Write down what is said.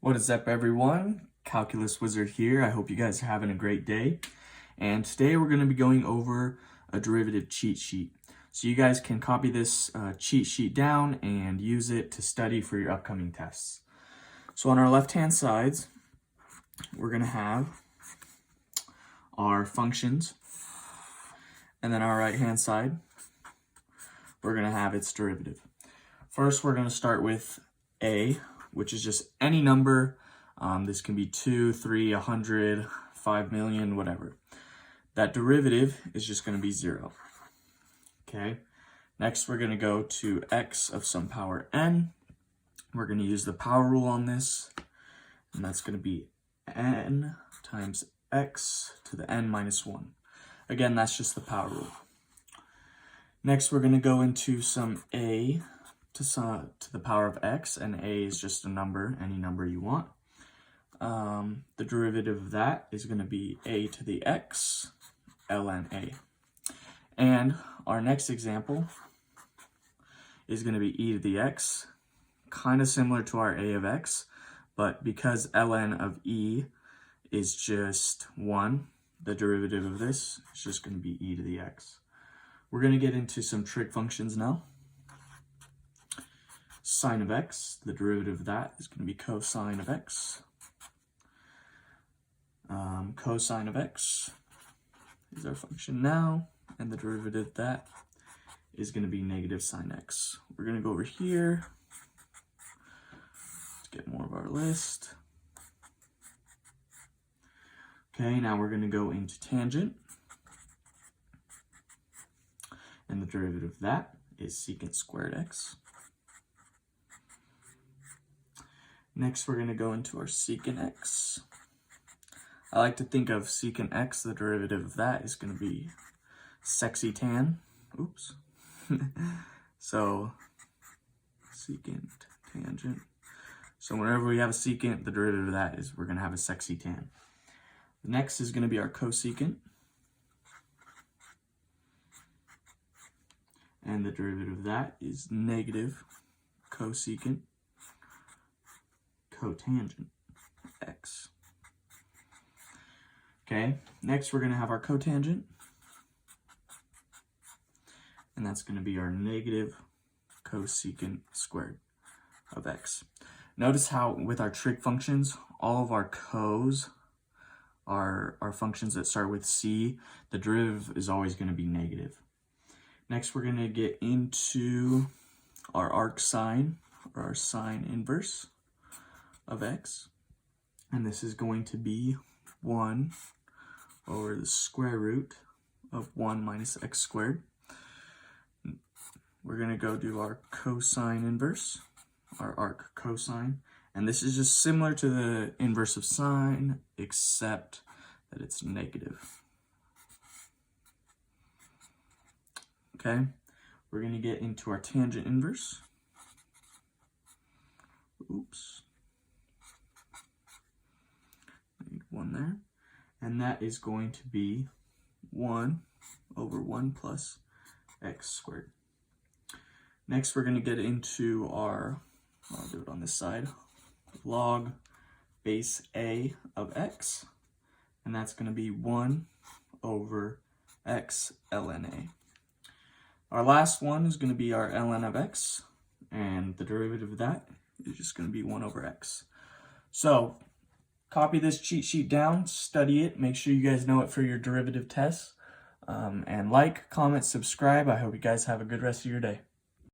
What is up, everyone? Calculus Wizard here. I hope you guys are having a great day. And today we're going to be going over a derivative cheat sheet. So you guys can copy this cheat sheet down and use it to study for your upcoming tests. So on our left-hand sides, we're going to have our functions. And then our right-hand side, we're going to have its derivative. First, we're going to start with a, which is just any number. This can be 2, 3, 100, 5 million, whatever. That derivative is just going to be 0. Okay. Next, we're going to go to x of some power n. We're going to use the power rule on this, and that's going to be n times x to the n minus 1. Again, that's just the power rule. Next, we're going to go into some a to the power of x, and a is just a number, any number you want. The derivative of that is going to be a to the x, ln a. And our next example is going to be e to the x, kind of similar to our a of x, but because ln of e is just 1, the derivative of this is just going to be e to the x. We're going to get into some trig functions now. Sine of x, the derivative of that is going to be cosine of x. Cosine of x is our function now, and the derivative of that is going to be negative sine x. We're going to go over here. Let's get more of our list. Okay, now we're going to go into tangent. And the derivative of that is secant squared x. Next, we're going to go into our secant x. I like to think of secant x, the derivative of that is going to be sexy tan. Oops. So, secant tangent. So whenever we have a secant, the derivative of that is we're going to have a sexy tan. The next is going to be our cosecant. And the derivative of that is negative cosecant cotangent x. Okay, next we're going to have our cotangent. And that's going to be our negative cosecant squared of x. Notice how with our trig functions, all of our cos are functions that start with c. The derivative is always going to be negative. Next, we're going to get into our arcsine, or our sine inverse of x. And this is going to be 1 over the square root of 1 minus x squared. We're going to go do our cosine inverse, our arc cosine. And this is just similar to the inverse of sine, except that it's negative. Okay, we're going to get into our tangent inverse. Oops. I need 1 there. And that is going to be 1 over 1 plus x squared. Next, we're going to get into our, I'll do it on this side, log base a of x. And that's going to be 1 over x ln a. Our last one is going to be our ln of x, and the derivative of that is just going to be 1 over x. So, copy this cheat sheet down, study it, make sure you guys know it for your derivative tests, and like, comment, subscribe. I hope you guys have a good rest of your day.